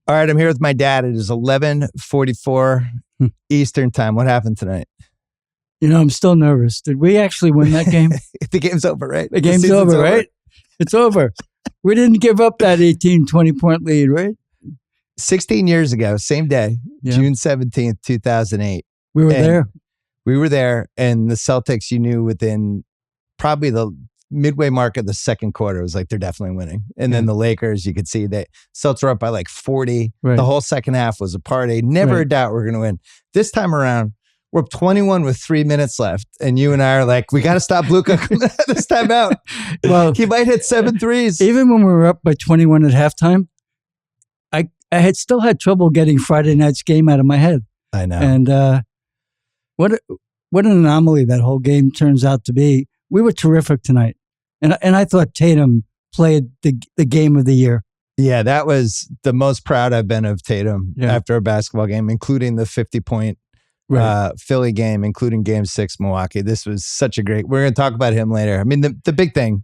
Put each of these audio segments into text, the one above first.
All right, I'm here with my dad. It is 11:44 Eastern time. What happened tonight? I'm still nervous. Did we actually win that game? The game's over, right? The game's over, right? It's over. We didn't give up that 18, 20-point lead, right? 16 years ago, same day, June 17th, 2008. We were there. We were there, and the Celtics, you knew within probably the midway mark of the second quarter, it was like, they're definitely winning. And then the Lakers, you could see that Celtics were up by like 40. Right. The whole second half was a party. Never a doubt we're going to win. This time around, we're up 21 with 3 minutes left. And you and I are like, we got to stop Luka this time out. Well, he might hit 7 threes. Even when we were up by 21 at halftime, I had still had trouble getting Friday night's game out of my head. I know. And what an anomaly that whole game turns out to be. We were terrific tonight. And I thought Tatum played the game of the year. Yeah, that was the most proud I've been of Tatum after a basketball game, including the 50-point Philly game, including Game 6 Milwaukee. This was such a great... We're going to talk about him later. I mean, the big thing,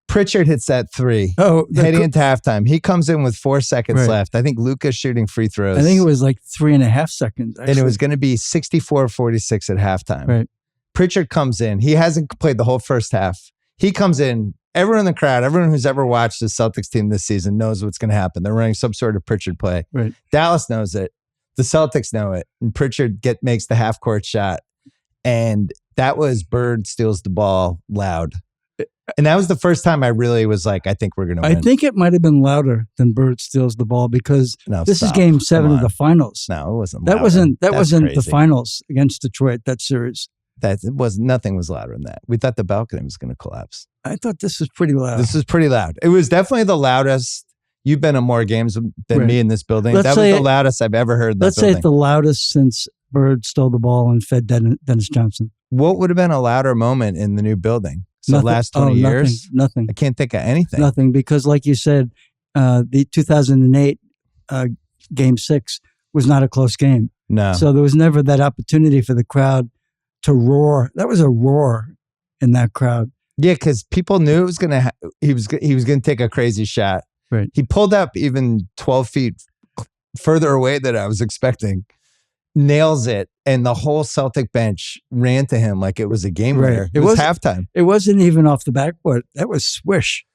Pritchard hits that three heading into halftime. He comes in with 4 seconds left. I think Luka's shooting free throws. I think it was like 3.5 seconds. Actually. And it was going to be 64-46 at halftime. Right. Pritchard comes in. He hasn't played the whole first half. He comes in. Everyone in the crowd, everyone who's ever watched the Celtics team this season knows what's going to happen. They're running some sort of Pritchard play. Right. Dallas knows it. The Celtics know it. And Pritchard makes the half-court shot. And that was Bird steals the ball loud. And that was the first time I really was like, I think we're going to win. I think it might have been louder than Bird steals the ball because this is Game 7 of the finals. No, it wasn't louder. That wasn't crazy. The finals against Detroit, that series. Nothing was louder than that. We thought the balcony was going to collapse. I thought this was pretty loud. This was pretty loud. It was definitely the loudest. You've been to more games than me in this building. That was the loudest I've ever heard. Let's say it's the loudest since Bird stole the ball and fed Dennis Johnson. What would have been a louder moment in the new building? So the last 20 years? Nothing. I can't think of anything. Nothing, because like you said, the 2008 Game 6 was not a close game. No. So there was never that opportunity for the crowd to roar. That was a roar in that crowd. Yeah, because people knew it was he was going to take a crazy shot. Right. He pulled up even 12 feet further away than I was expecting. Nails it, and the whole Celtic bench ran to him like it was a game winner. It was halftime. It wasn't even off the backboard. That was swish.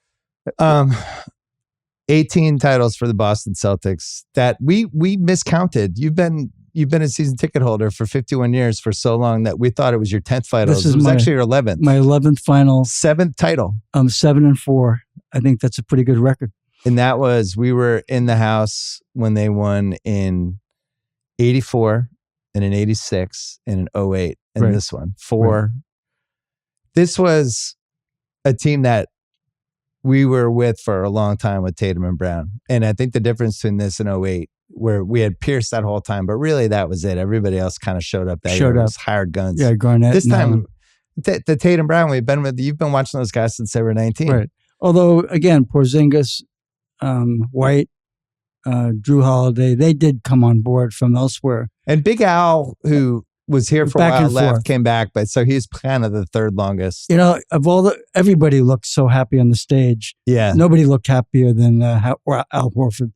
18 titles for the Boston Celtics. That we miscounted. You've been a season ticket holder for 51 years for so long that we thought it was your 10th final. It was actually your 11th. My 11th final. 7th title. 7-4. I think that's a pretty good record. And that was, we were in the house when they won in 84 and in 86 and in 08 and this one. 4. Right. This was a team that we were with for a long time with Tatum and Brown. And I think the difference between this and 08, where we had Pierce that whole time, but really that was it. Everybody else kind of showed up that year. It was hired guns. Yeah, Garnett. This time, the Tatum Brown, you've been watching those guys since they were 19. Right. Although, again, Porzingis, White, Drew Holiday, they did come on board from elsewhere. And Big Al, who was here for a while, left, came back, but so he's kind of the third longest. Everybody looked so happy on the stage. Yeah. Nobody looked happier than Al Horford.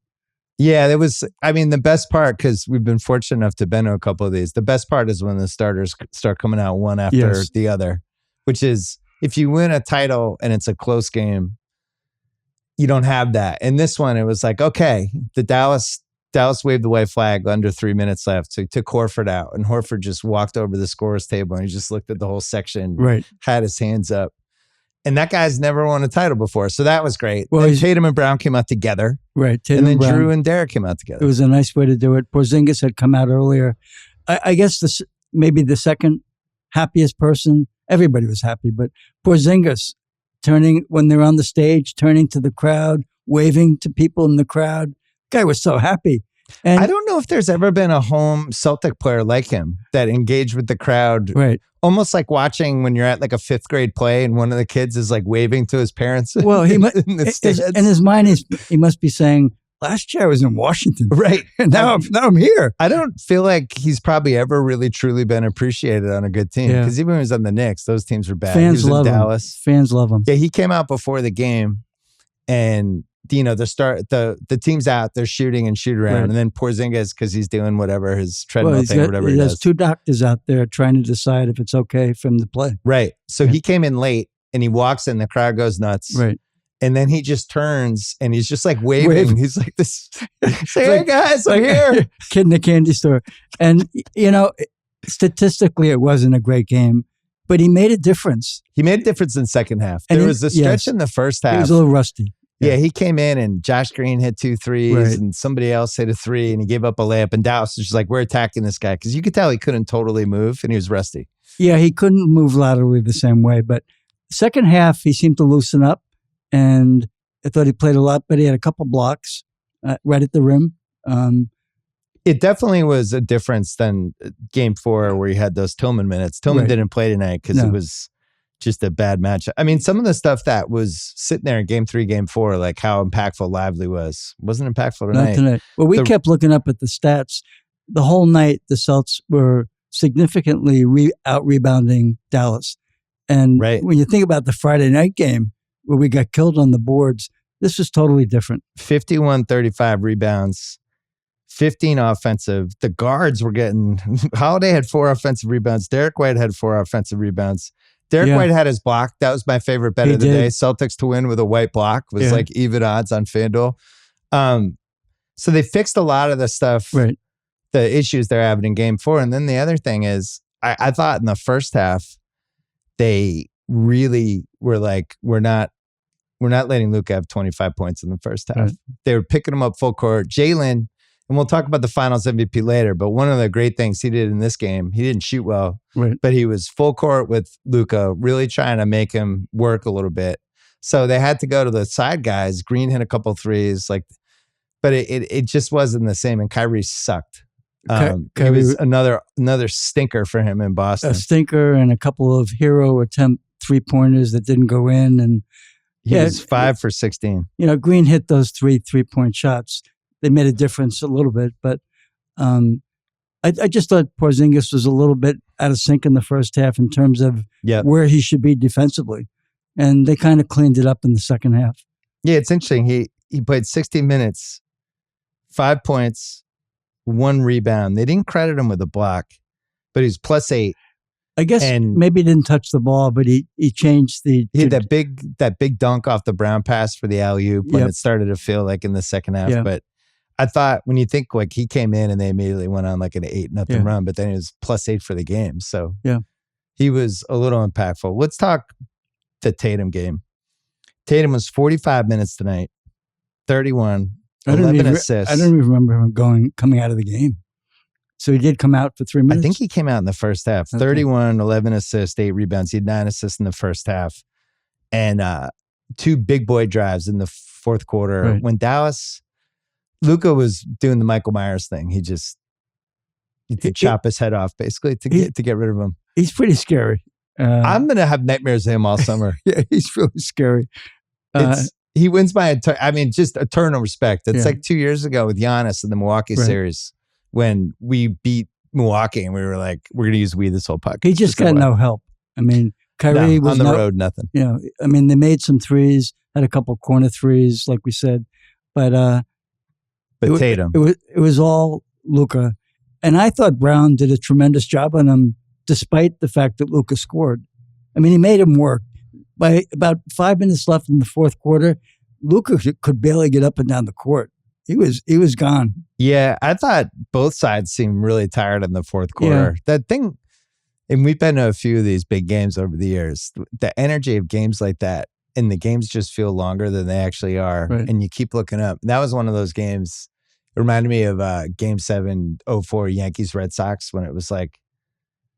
Yeah, it was, the best part, because we've been fortunate enough to been to a couple of these, the best part is when the starters start coming out one after the other, which is, if you win a title and it's a close game, you don't have that. In this one, it was like, okay, the Dallas waved the white flag under 3 minutes left. So he took Horford out, and Horford just walked over the scorer's table and he just looked at the whole section, had his hands up. And that guy's never won a title before. So that was great. Well, Tatum and Brown came out together. Right. And then Drew and Derek came out together. It was a nice way to do it. Porzingis had come out earlier. I guess maybe the second happiest person. Everybody was happy, but Porzingis turning, when they're on the stage, turning to the crowd, waving to people in the crowd. Guy was so happy. And I don't know if there's ever been a home Celtic player like him that engaged with the crowd. Right. Almost like watching when you're at like a 5th grade play and one of the kids is like waving to his parents. Well, in his mind, he must be saying, last year I was in Washington. Right. And now I'm here. I don't feel like he's probably ever really truly been appreciated on a good team. Because even when he was on the Knicks, those teams were bad. Fans love him. Dallas. Fans love him. Yeah, he came out before the game and the team's out, they're shooting and shoot around, and then Porzingis, because he's doing whatever his treadmill thing, whatever he does. There's two doctors out there trying to decide if it's okay for him to play. Right. So he came in late, and he walks in, the crowd goes nuts. Right. And then he just turns and he's just like waving. He's like this. Say, hey guys, I'm here. Kid in the candy store. And, statistically, it wasn't a great game, but he made a difference. He made a difference in the second half. There was a stretch in the first half. He was a little rusty. Yeah, he came in and Josh Green hit 2 threes and somebody else hit a 3 and he gave up a layup. And Dallas was just like, we're attacking this guy. Because you could tell he couldn't totally move and he was rusty. Yeah, he couldn't move laterally the same way. But second half, he seemed to loosen up. And I thought he played a lot better. He had a couple blocks right at the rim. It definitely was a difference than game 4 where he had those Tillman minutes. Tillman didn't play tonight because it was just a bad matchup. I mean, some of the stuff that was sitting there in game 3, game 4, like how impactful Lively wasn't impactful tonight. Not tonight. Well, we kept looking up at the stats. The whole night, the Celtics were significantly out-rebounding Dallas. And when you think about the Friday night game, where we got killed on the boards, this was totally different. 51-35 rebounds, 15 offensive. The guards were getting... Holiday had 4 offensive rebounds. Derek White had 4 offensive rebounds. Derek White had his block. That was my favorite bet of the day. Celtics to win with a white block was like even odds on FanDuel. So they fixed a lot of the stuff, the issues they're having in game 4. And then the other thing is, I thought in the first half, they really were like, we're not letting Luka have 25 points in the first half. They were picking him up full court. Jaylen, and we'll talk about the finals MVP later, but one of the great things he did in this game, he didn't shoot well, but he was full court with Luka, really trying to make him work a little bit. So they had to go to the side guys. Green hit a couple threes, but it just wasn't the same. And Kyrie sucked. It was another stinker for him in Boston. A stinker and a couple of hero attempt 3-pointers that didn't go in, and he was 5 for 16. Green hit those 3-point shots. They made a difference a little bit, but I just thought Porzingis was a little bit out of sync in the first half in terms of where he should be defensively, and they kind of cleaned it up in the second half. Yeah, it's interesting. He played 16 minutes, 5 points, 1 rebound. They didn't credit him with a block, but he's +8. I guess maybe he didn't touch the ball, but he changed the... He had that big dunk off the Brown pass for the alley-oop when it started to feel like in the second half. Yeah. But I thought when you think like he came in and they immediately went on like an 8-0 run, but then he was +8 for the game. So he was a little impactful. Let's talk the Tatum game. Tatum was 45 minutes tonight, 31, 11 assists. I don't even remember him coming out of the game. So he did come out for 3 minutes? I think he came out in the first half. 31, 11 assists, 8 rebounds. He had 9 assists in the first half. And 2 big boy drives in the fourth quarter. When Luka was doing the Michael Myers thing. He could chop his head off basically to get rid of him. He's pretty scary. I'm going to have nightmares of him all summer. Yeah, he's really scary. He wins by just a turn of respect. It's like 2 years ago with Giannis in the Milwaukee series, when we beat Milwaukee and we were like, we're going to use this whole puck. He just got no help. I mean, Kyrie was on the road, nothing. They made some threes, had a couple corner threes, like we said, but Tatum. It was all Luka. And I thought Brown did a tremendous job on him, despite the fact that Luka scored. I mean, he made him work. By about 5 minutes left in the fourth quarter, Luka could barely get up and down the court. He was gone. Yeah, I thought both sides seemed really tired in the fourth quarter. That thing, and we've been to a few of these big games over the years, the energy of games like that, and the games just feel longer than they actually are, and you keep looking up. And that was one of those games. It reminded me of Game 7, 04 Yankees Red Sox, when it was like,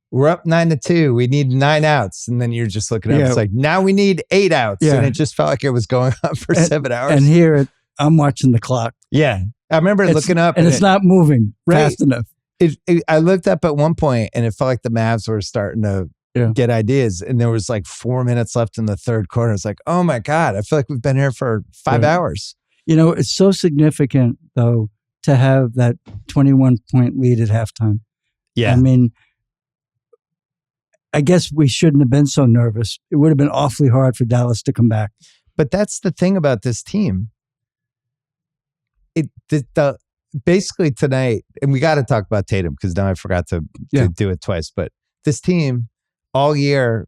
we're up 9-2. We need 9 outs. And then you're just looking up. It's like, now we need 8 outs. And it just felt like it was going on for 7 hours. And here I'm watching the clock. Yeah. I remember looking up. And it's not moving fast enough. I looked up at one point and it felt like the Mavs were starting to get ideas. And there was like 4 minutes left in the third quarter. It's like, oh my God, I feel like we've been here for 5 hours. It's so significant, though, to have that 21-point lead at halftime. Yeah. I mean, I guess we shouldn't have been so nervous. It would have been awfully hard for Dallas to come back. But that's the thing about this team. basically tonight, and we got to talk about Tatum because now I forgot to do it twice. But this team all year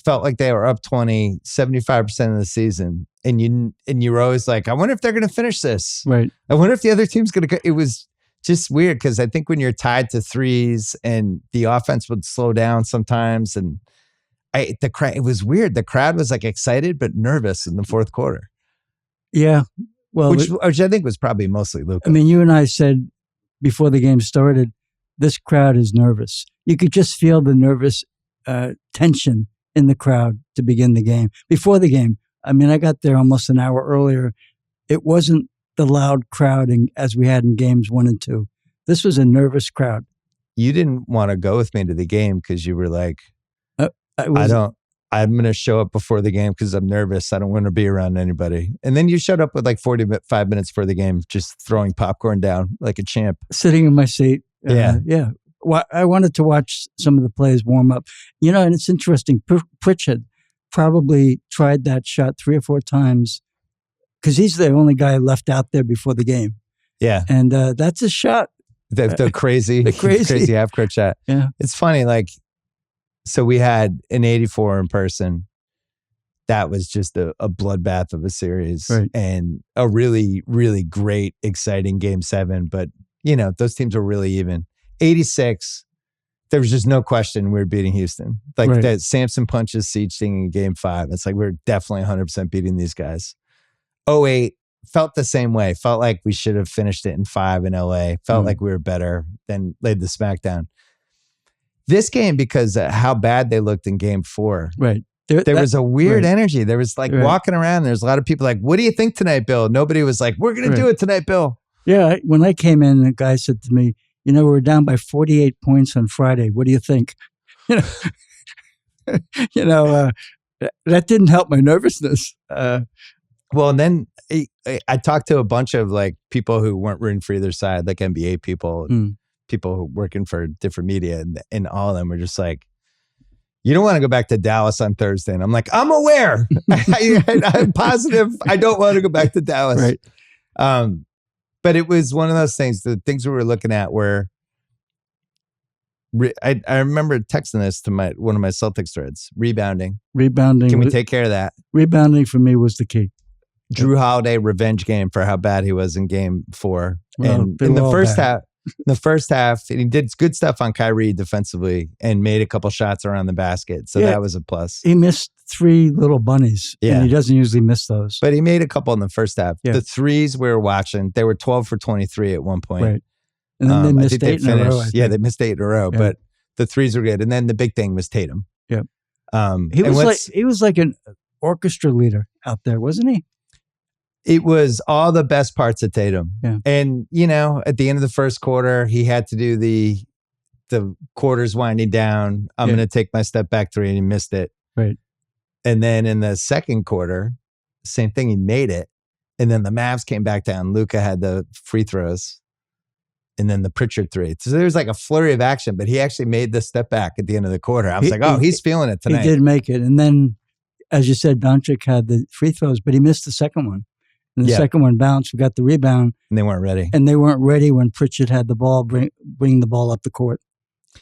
felt like they were up 20, 75% of the season. And you were always like, I wonder if they're going to finish this. Right. I wonder if the other team's going to go. It was just weird because I think when you're tied to threes and the offense would slow down sometimes. And it was weird. The crowd was like excited but nervous in the fourth quarter. Yeah. Well, which I think was probably mostly Luka. I mean, you and I said before the game started, this crowd is nervous. You could just feel the nervous tension in the crowd to begin the game. Before the game, I mean, I got there almost an hour earlier. It wasn't the loud crowding as we had in games 1 and 2. This was a nervous crowd. You didn't want to go with me to the game because you were like, I'm going to show up before the game because I'm nervous. I don't want to be around anybody. And then you showed up with like 45 minutes for the game, just throwing popcorn down like a champ. Sitting in my seat. Yeah. Well, I wanted to watch some of the players warm up. And it's interesting. Pritchard probably tried that shot 3 or 4 times because he's the only guy left out there before the game. Yeah. And that's a shot. The crazy half-court shot. Yeah. It's funny, like, so we had an 84 in person. That was just a bloodbath of a series. Right. And a really, really great, exciting Game 7. But, those teams were really even. 86, there was just no question we were beating Houston. Like that Samson punches Siege thing in Game 5. It's like we're definitely 100% beating these guys. 08 felt the same way. Felt like we should have finished it in 5 in LA. Felt like we were better, then laid the smackdown. This game, because how bad they looked in Game 4. Right. There was a weird energy. There was like walking around. There's a lot of people like, what do you think tonight, Bill? Nobody was like, we're going to do it tonight, Bill. Yeah. When I came in, the guy said to me, we were down by 48 points on Friday. What do you think? That didn't help my nervousness. Well, and then I talked to a bunch of like people who weren't rooting for either side, like NBA people, people who working for different media, and all of them were just like, you don't want to go back to Dallas on Thursday. And I'm like, I'm aware. I'm positive I don't want to go back to Dallas. Right. But it was one of those things, the things we were looking at where I remember texting this to one of my Celtics threads, rebounding. Can we take care of that? Rebounding for me was the key. Drew Holiday revenge game for how bad he was in Game 4. Well, and in the first half, and he did good stuff on Kyrie defensively and made a couple shots around the basket. So that was a plus. He missed 3 little bunnies. Yeah. And he doesn't usually miss those. But he made a couple in the first half. Yeah. The threes we were watching, they were 12 for 23 at one point. Right. And then they missed 8 in a row. Yeah, they missed 8 in a row. Yeah. But the threes were good. And then the big thing was Tatum. Yeah. He was like an orchestra leader out there, wasn't he? It was all the best parts of Tatum. Yeah. And, at the end of the first quarter, he had to do the quarters winding down. I'm going to take my step back 3, and he missed it. Right. And then in the second quarter, same thing, he made it. And then the Mavs came back down. Luka had the free throws. And then the Pritchard 3. So there was like a flurry of action, but he actually made the step back at the end of the quarter. I was he's feeling it tonight. He did make it. And then, as you said, Doncic had the free throws, but he missed the second one. And the second one bounced. We got the rebound. And they weren't ready. And they weren't ready when Pritchard had the ball, bring the ball up the court.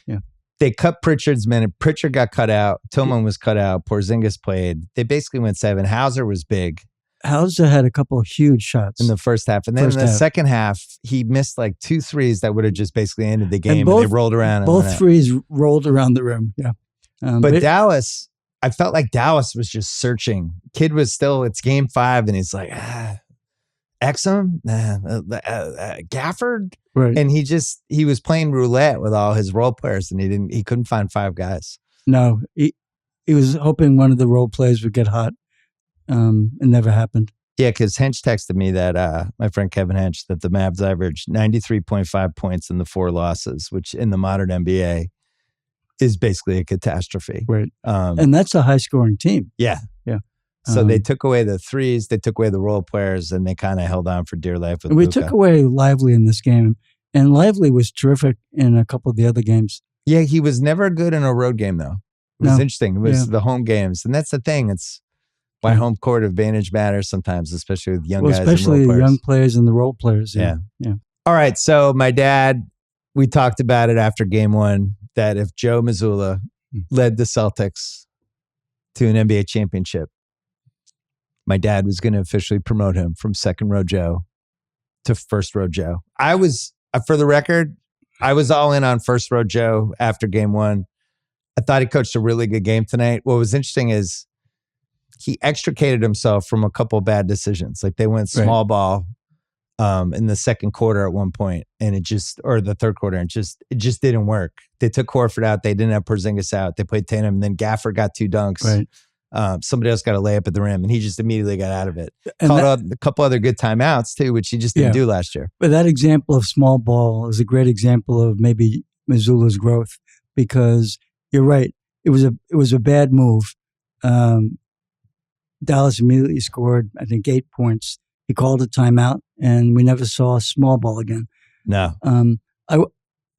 Yeah. They cut Pritchard's minute. Pritchard got cut out. Tillman was cut out. Porzingis played. They basically went 7. Hauser was big. Hauser had a couple of huge shots. In the first half. And then in the second half, he missed like 2 threes that would have just basically ended the game. And they rolled around. Both threes rolled around the rim. Yeah. But Dallas, I felt like Dallas was just searching. Kid was still, it's Game 5, and he's like, Exum, Gafford, right? And he was playing roulette with all his role players, and he couldn't find 5 guys. No, he was hoping one of the role players would get hot. It never happened. Yeah, because Hench texted me that my friend Kevin Hench that the Mavs averaged 93.5 points in the 4 losses, which in the modern NBA is basically a catastrophe. Right, and that's a high scoring team. Yeah. So they took away the threes, they took away the role players, and they kind of held on for dear life with We Luka. took away Lively in this game, and Lively was terrific in a couple of the other games. Yeah, he was never good in a road game, though. It was interesting. It was the home games, and that's the thing. It's Why home court advantage matters sometimes, especially with young guys especially and role players. Young players and the role players. Yeah. All right. So my dad, we talked about it after game one, that if Joe Mazzulla led the Celtics to an NBA championship, my dad was going to officially promote him from second row Joe to first row Joe. I was, for the record, I was all in on first row Joe after game one. I thought he coached a really good game tonight. What was interesting is he extricated himself from a couple of bad decisions. Like they went small ball in the second quarter at one point, and or the third quarter, and it just didn't work. They took Horford out. They didn't have Porzingis out. They played Tatum, and then Gafford got 2 dunks. Right. Somebody else got a layup at the rim, and he just immediately got out of it. Called out a couple other good timeouts too, which he just didn't do last year. But that example of small ball is a great example of maybe Mazzulla's growth, because you're right. It was a bad move. Dallas immediately scored, I think, 8 points. He called a timeout, and we never saw small ball again. No.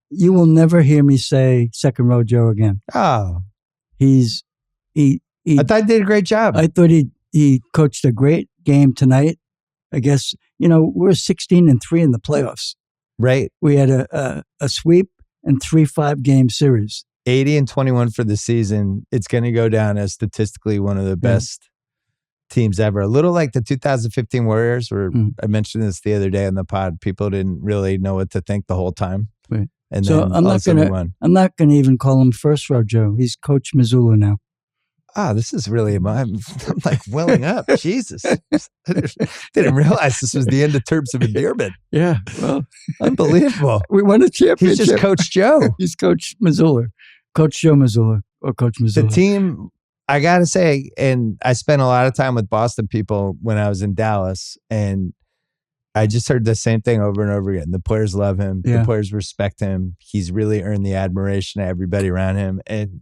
You will never hear me say second row Joe again. Oh. I thought he did a great job. I thought he coached a great game tonight. I guess, we're 16-3 in the playoffs. Right. We had a sweep and 3 5-game series. 80-21 for the season. It's going to go down as statistically one of the best teams ever. A little like the 2015 Warriors, where I mentioned this the other day on the pod. People didn't really know what to think the whole time. Right. And so then I'm not gonna even call him first row Joe. He's Coach Mazzulla now. This is really, I'm like welling up. Jesus. Didn't realize this was the end of terms of endearment. Yeah. Well, unbelievable. We won a championship. He's just Coach Joe. He's Coach Mazzulla. Coach Joe Mazzulla or Coach Mazzulla. The team, I got to say, and I spent a lot of time with Boston people when I was in Dallas, and I just heard the same thing over and over again. The players love him. The players respect him. He's really earned the admiration of everybody around him. And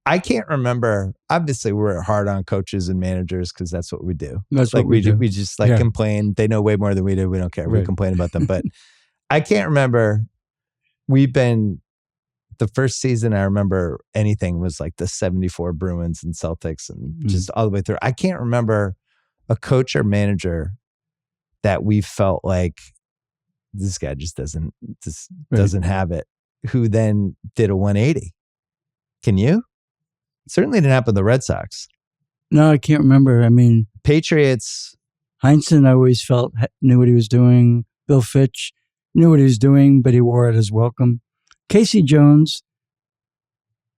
I can't remember. Obviously, we're hard on coaches and managers because that's what we do. That's what we do. We just complain. They know way more than we do. We don't care. We complain about them. But I can't remember. The first season I remember anything was like the 74 Bruins and Celtics and just all the way through. I can't remember a coach or manager that we felt like this guy just doesn't have it, who then did a 180. Can you? It certainly didn't happen with the Red Sox. No, I can't remember. I mean, Patriots. Heinsohn, I always felt, knew what he was doing. Bill Fitch knew what he was doing, but he wore it as welcome. Casey Jones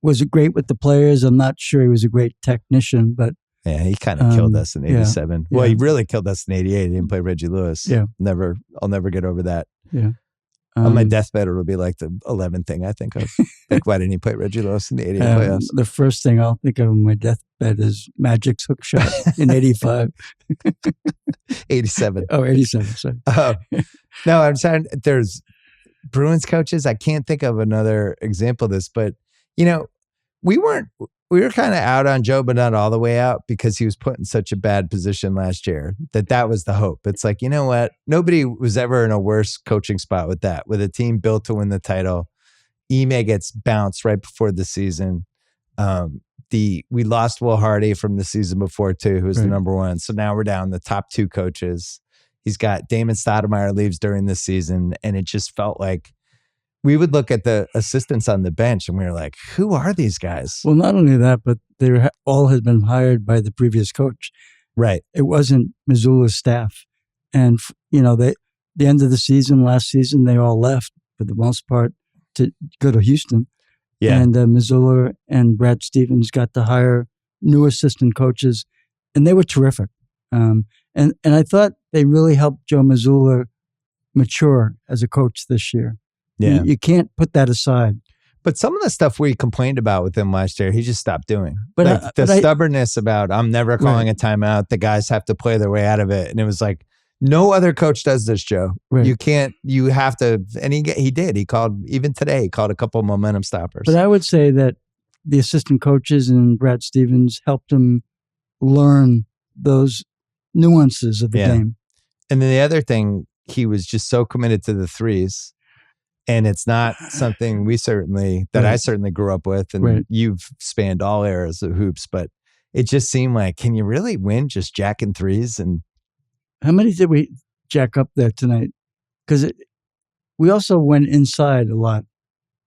was great with the players. I'm not sure he was a great technician, but yeah, he kind of killed us in 87. Yeah. Well, he really killed us in 88. He didn't play Reggie Lewis. Yeah. I'll never get over that. Yeah. On my deathbed, it'll be like the 11th thing I think of. Like, why didn't he play Reggie Lewis in the 88 playoffs? The first thing I'll think of on my deathbed is Magic's hook shot in 85. 87. Oh, 87, sorry. No, I'm saying there's Bruins coaches. I can't think of another example of this, but, we were kind of out on Joe, but not all the way out, because he was put in such a bad position last year that was the hope. It's like, you know what? Nobody was ever in a worse coaching spot with that, with a team built to win the title. Ime gets bounced right before the season. We lost Will Hardy from the season before too, who was the number one. So now we're down the top 2 coaches. He's got Damon Stoudemire leaves during this season, and it just felt like we would look at the assistants on the bench and we were like, who are these guys? Well, not only that, but they all had been hired by the previous coach. Right. It wasn't Mazzulla's staff. And, the end of the season, last season, they all left for the most part to go to Houston. Yeah. And Mazzulla and Brad Stevens got to hire new assistant coaches, and they were terrific. And I thought they really helped Joe Mazzulla mature as a coach this year. Yeah. You can't put that aside. But some of the stuff we complained about with him last year, he just stopped doing. But the stubbornness about, I'm never calling a timeout. The guys have to play their way out of it. And it was like, no other coach does this, Joe. Right. You have to, and he did. He called, even today, he called a couple of momentum stoppers. But I would say that the assistant coaches and Brad Stevens helped him learn those nuances of the game. And then the other thing, he was just so committed to the threes. And it's not something I certainly grew up with, and you've spanned all eras of hoops, but it just seemed like, can you really win just jacking threes? And how many did we jack up there tonight? Because we also went inside a lot.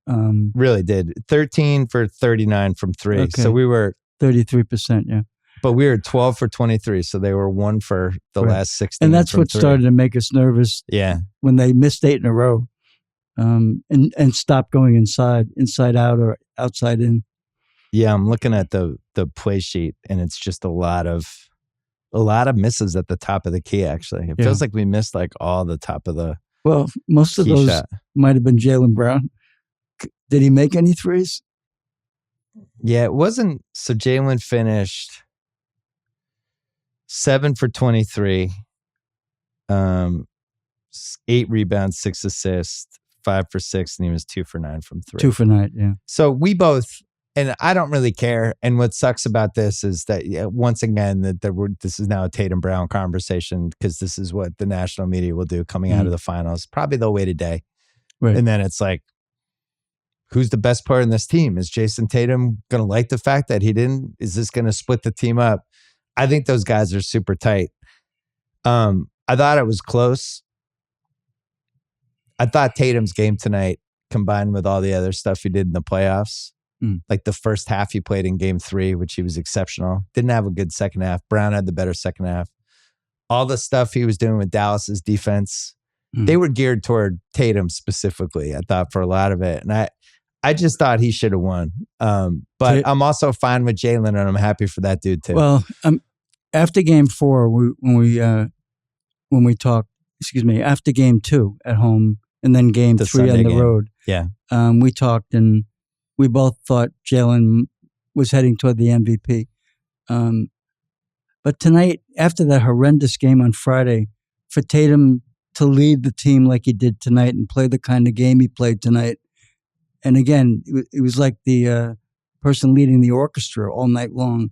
Really did. 13 for 39 from three. Okay. So we were 33%, yeah. But we were 12 for 23, so they were 1 for the last 16. And that's what started to make us nervous. Yeah. When they missed 8 in a row and stopped going inside out or outside in. Yeah, I'm looking at the play sheet, and it's just a lot of misses at the top of the key, actually. It feels like we missed like all the top of the Well, most of those might have been Jaylen Brown. Did he make any threes? Yeah, it wasn't. So Jaylen finished 7 for 23, 8 rebounds, 6 assists, 5 for 6, and he was 2 for 9 from 3. 2 for 9, yeah. So we both, and I don't really care. And what sucks about this is that once again, this is now a Tatum Brown conversation because this is what the national media will do coming out of the finals. Probably they'll wait a day. Right. And then it's like, who's the best player in this team? Is Jason Tatum going to like the fact that he didn't? Is this going to split the team up? I think those guys are super tight. I thought it was close. I thought Tatum's game tonight, combined with all the other stuff he did in the playoffs, like the first half he played in game 3, which he was exceptional. Didn't have a good second half. Brown had the better second half. All the stuff he was doing with Dallas's defense, they were geared toward Tatum specifically, I thought, for a lot of it. And I just thought he should have won. But I'm also fine with Jaylen, and I'm happy for that dude too. Well, after game 4, when we talked, after game 2 at home and then game 3 Sunday on the game. road, we talked and we both thought Jaylen was heading toward the MVP. But tonight, after that horrendous game on Friday, for Tatum to lead the team like he did tonight and play the kind of game he played tonight, and again, it was like the person leading the orchestra all night long.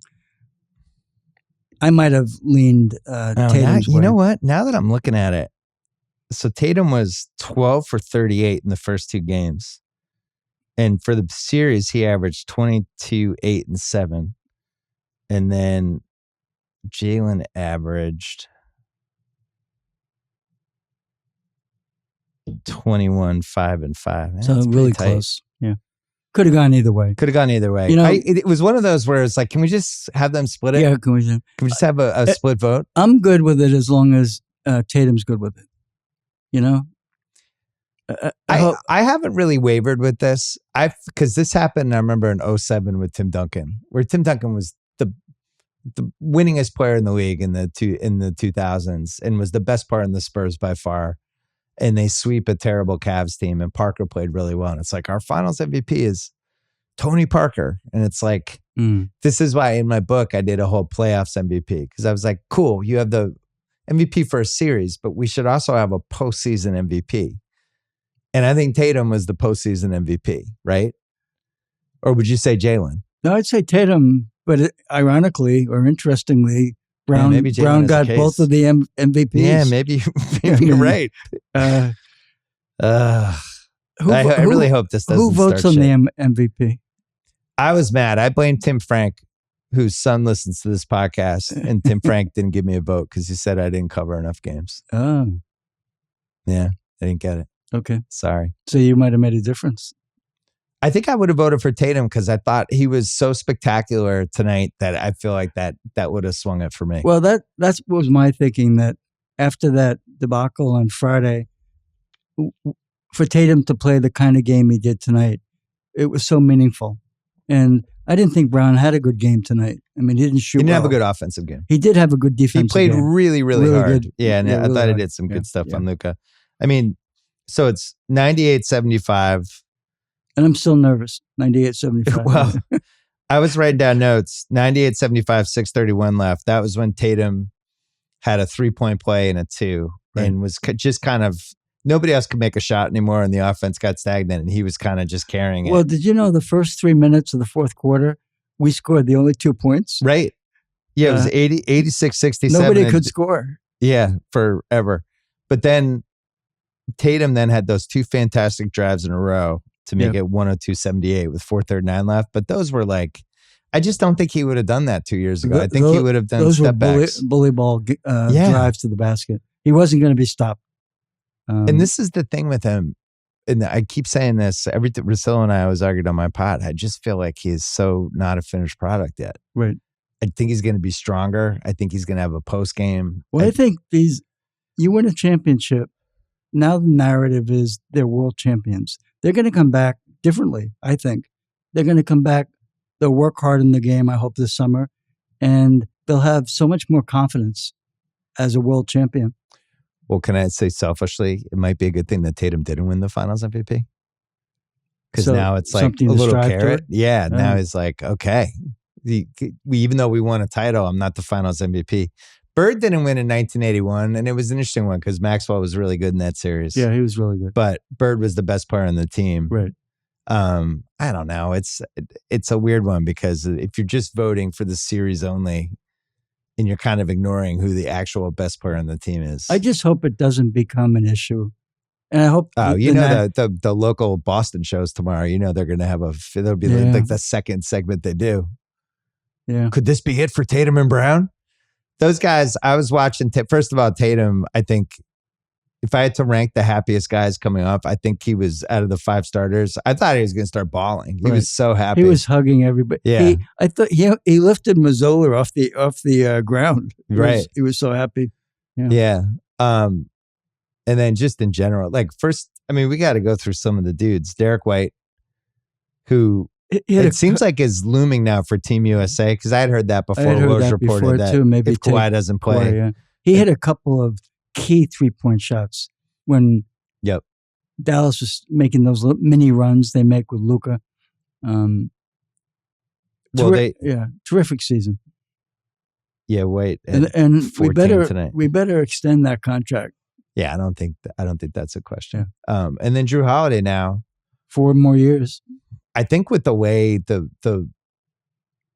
I might have leaned Tatum's way. You know what? Now that I'm looking at it, so Tatum was 12 for 38 in the first 2 games. And for the series, he averaged 22, 8, and 7. And then Jaylen averaged 21, 5, and 5. Man, so really close. Yeah. Could have gone either way. You know, it was one of those where it's like, can we just have them split it? Yeah, can we just have a split vote? I'm good with it as long as Tatum's good with it. You know? I haven't really wavered with this. Because this happened, I remember in 2007 with Tim Duncan, where Tim Duncan was the winningest player in the league in the 2000s and was the best player in the Spurs by far. And they sweep a terrible Cavs team, and Parker played really well. And it's like, our finals MVP is Tony Parker. And it's like, this is why in my book I did a whole playoffs MVP, because I was like, cool, you have the MVP for a series, but we should also have a postseason MVP. And I think Tatum was the postseason MVP, right? Or would you say Jaylen? No, I'd say Tatum, but ironically or interestingly, Brown got both of the MVPs. Yeah, maybe you're right. I really hope this doesn't. Who votes on the MVP? I was mad. I blamed Tim Frank, whose son listens to this podcast, and Tim Frank didn't give me a vote because he said I didn't cover enough games. Oh, yeah, I didn't get it. Okay, sorry. So you might have made a difference. I think I would have voted for Tatum because I thought he was so spectacular tonight that I feel like that would have swung it for me. Well, that was my thinking, that after that debacle on Friday, for Tatum to play the kind of game he did tonight, it was so meaningful. And I didn't think Brown had a good game tonight. I mean, he didn't shoot. He didn't well. have a good offensive game. He did have a good defensive game. He played really, really hard. Good. Yeah, and I thought he did some good stuff on Luka. I mean, so it's 98-75. And I'm still nervous. 98-75. Well, I was writing down notes. 98-75, 6:31 left. That was when Tatum had a 3-point play and a 2, and was just kind of, nobody else could make a shot anymore, and the offense got stagnant, and he was kind of just carrying it. Well, did you know the first 3 minutes of the fourth quarter, we scored the only 2 points? Right. Yeah, it was 86-67. Nobody could score. Yeah, forever. But then Tatum then had those 2 fantastic drives in a row to make it 102-78 with 4:39 left. But those were like, I just don't think he would have done that 2 years ago. I think he would have done those step backs. Bully ball drives to the basket. He wasn't going to be stopped. And this is the thing with him. And I keep saying this. Russillo and I always argued on my pod. I just feel like he is so not a finished product yet. Right. I think he's going to be stronger. I think he's going to have a post game. Well, I think you win a championship. Now the narrative is they're world champions. They're going to come back differently, I think. They're going to come back. They'll work hard in the game, I hope, this summer. And they'll have so much more confidence as a world champion. Well, can I say selfishly, it might be a good thing that Tatum didn't win the finals MVP? Because now it's like a little carrot. Yeah, now he's like, okay. Even though we won a title, I'm not the finals MVP. Bird didn't win in 1981, and it was an interesting one because Maxwell was really good in that series. Yeah, he was really good. But Bird was the best player on the team. Right. I don't know. It's a weird one because if you're just voting for the series only, and you're kind of ignoring who the actual best player on the team is. I just hope it doesn't become an issue. And I hope... the local Boston shows tomorrow, they're going to have there'll be like the second segment they do. Yeah. Could this be it for Tatum and Brown? Those guys, I was watching, first of all, Tatum, I think if I had to rank the happiest guys coming up, I think he was out of the 5 starters. I thought he was going to start bawling. He was so happy. He was hugging everybody. Yeah. I thought he lifted Mazzola off the ground. He was so happy. Yeah. And then just in general, like first, we got to go through some of the dudes. Derek White, who it seems like is looming now for Team USA, because I had heard that before. Woj reported that maybe if Kawhi doesn't play. He hit a couple of key 3-point shots when Dallas was making those mini runs they make with Luka. Terrific season. Yeah, wait, and we better extend that contract. Yeah, I don't think that's a question. Yeah. And then Drew Holiday now 4 more years. I think with the way the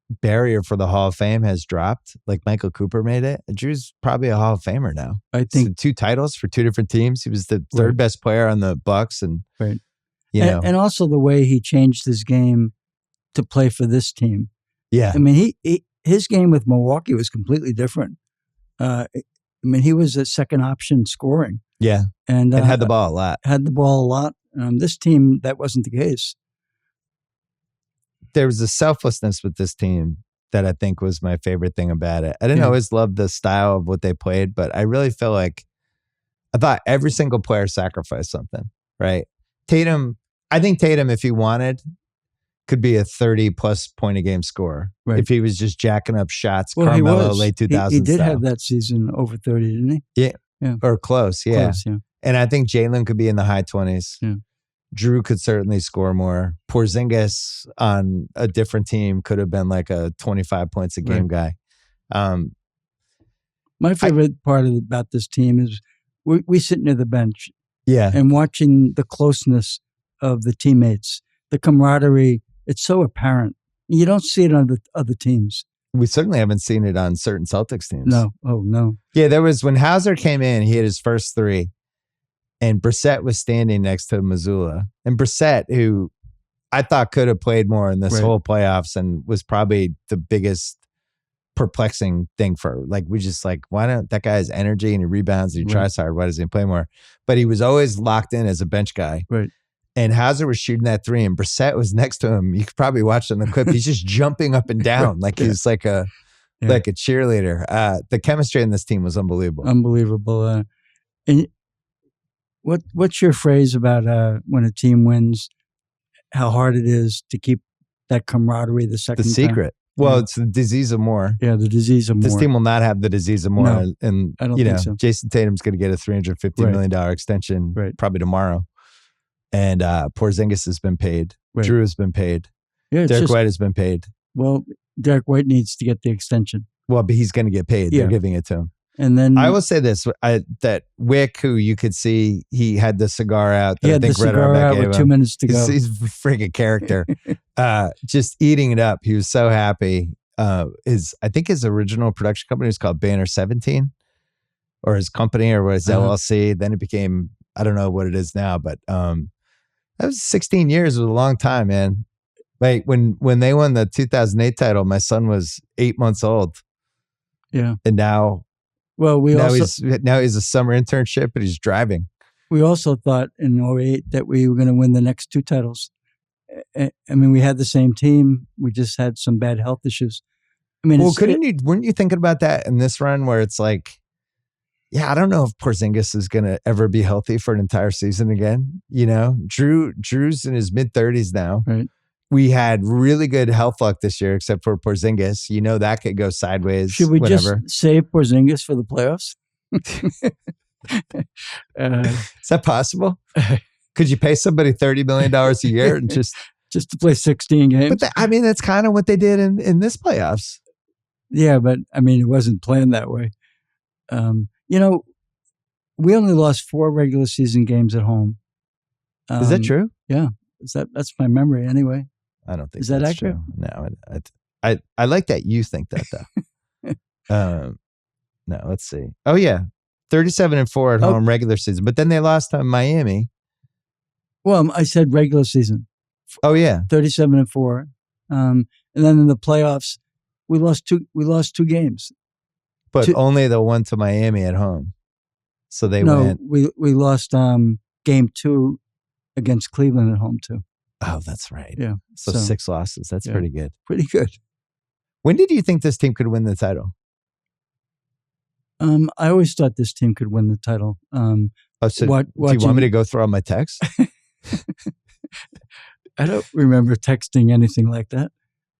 barrier for the Hall of Fame has dropped, like Michael Cooper made it, Drew's probably a Hall of Famer now. I think so 2 titles for 2 different teams. He was the third best player on the Bucks, and and also the way he changed his game to play for this team. Yeah, his game with Milwaukee was completely different. He was a second option scoring. Yeah, and had the ball a lot. This team, that wasn't the case. There was a selflessness with this team that I think was my favorite thing about it. I didn't always love the style of what they played, but I really feel like I thought every single player sacrificed something, right? I think Tatum, if he wanted, could be a 30-plus point a game scorer. Right. If he was just jacking up shots, Carmelo, late 2000s. He did have that season over 30, didn't he? Yeah. Or close, yeah. Close, yeah. And I think Jaylen could be in the high 20s. Yeah. Drew could certainly score more. Porzingis on a different team could have been like a 25 points a game guy. My favorite part about this team is we sit near the bench and watching the closeness of the teammates, the camaraderie. It's so apparent. You don't see it on the other teams. We certainly haven't seen it on certain Celtics teams. No. Oh, no. Yeah, there was when Hauser came in, he hit his first 3. And Brissett was standing next to Mazzola. And Brissett, who I thought could have played more in this whole playoffs and was probably the biggest perplexing thing for, why don't that guy has energy and he rebounds and he tries hard. Why doesn't he play more? But he was always locked in as a bench guy. Right. And Hauser was shooting that 3 and Brissett was next to him. You could probably watch it on the clip. He's just jumping up and down like he's like a cheerleader. The chemistry in this team was unbelievable. Unbelievable. And what's your phrase about when a team wins, how hard it is to keep that camaraderie the second time? The secret. Well, it's the disease of more. Yeah, the disease of more. This team will not have the disease of more. No, and I don't think so. Jason Tatum's going to get a $350 million extension probably tomorrow. And Porzingis has been paid. Right. Drew has been paid. Yeah, Derek White has been paid. Well, Derek White needs to get the extension. Well, but he's going to get paid. They're giving it to him. And then I will say this: that Wick, who you could see, he had the cigar out. He had the cigar out with 2 minutes to go. He's a freaking character, just eating it up. He was so happy. I think his original production company was called Banner 17, or his company, or was LLC. Then it became, I don't know what it is now, but that was 16 years. It was a long time, man. Like when they won the 2008 title, my son was 8 months old. Yeah. And now he's a summer internship, but he's driving. We also thought in 2008 that we were going to win the next 2 titles. I mean, we had the same team. We just had some bad health issues. I mean, weren't you thinking about that in this run where it's like, yeah, I don't know if Porzingis is going to ever be healthy for an entire season again. You know, Drew's in his mid-30s now. Right. We had really good health luck this year, except for Porzingis. You know, that could go sideways. Should we just save Porzingis for the playoffs? Is that possible? Could you pay somebody $30 million a year and just to play 16 games? But I mean, that's kind of what they did in this playoffs. Yeah, but I mean, it wasn't planned that way. You know, we only lost 4 regular season games at home. Is that true? Yeah, that's my memory anyway. I don't think is that that's accurate? True. No, I like that you think that though. No, let's see. Oh yeah, 37-4 at home regular season, but then they lost to Miami. Well, I said regular season. Oh yeah, 37-4, and then in the playoffs, we lost 2 games. But only the one to Miami at home. So they went. We lost game 2 against Cleveland at home too. Oh, that's right. Yeah. So 6 losses. That's pretty good. Pretty good. When did you think this team could win the title? I always thought this team could win the title. Do you want me to go through all my texts? I don't remember texting anything like that.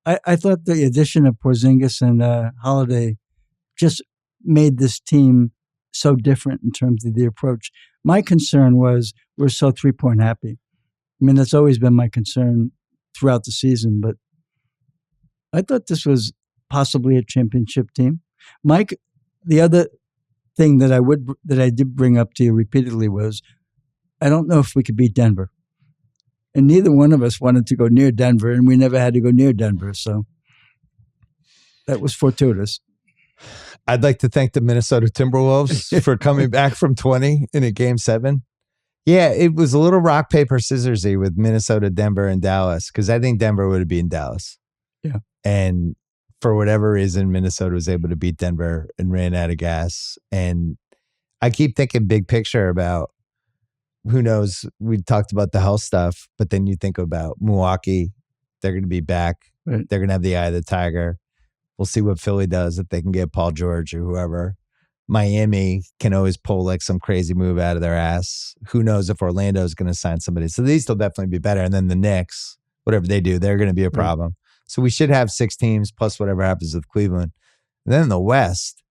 I thought the addition of Porzingis and Holiday just made this team so different in terms of the approach. My concern was we're so 3-point happy. I mean, that's always been my concern throughout the season, but I thought this was possibly a championship team. Mike, the other thing that I did bring up to you repeatedly was I don't know if we could beat Denver. And neither one of us wanted to go near Denver, and we never had to go near Denver. So that was fortuitous. I'd like to thank the Minnesota Timberwolves for coming back from 20 in a game 7. Yeah, it was a little rock, paper, scissorsy with Minnesota, Denver, and Dallas, because I think Denver would have beaten Dallas. Yeah. And for whatever reason, Minnesota was able to beat Denver and ran out of gas. And I keep thinking big picture about who knows. We talked about the health stuff, but then you think about Milwaukee. They're going to be back. Right. They're going to have the eye of the tiger. We'll see what Philly does if they can get Paul George or whoever. Miami can always pull like some crazy move out of their ass. Who knows if Orlando is going to sign somebody. So these will definitely be better. And then the Knicks, whatever they do, they're going to be a problem. Right. So we should have 6 teams plus whatever happens with Cleveland. And then in the West,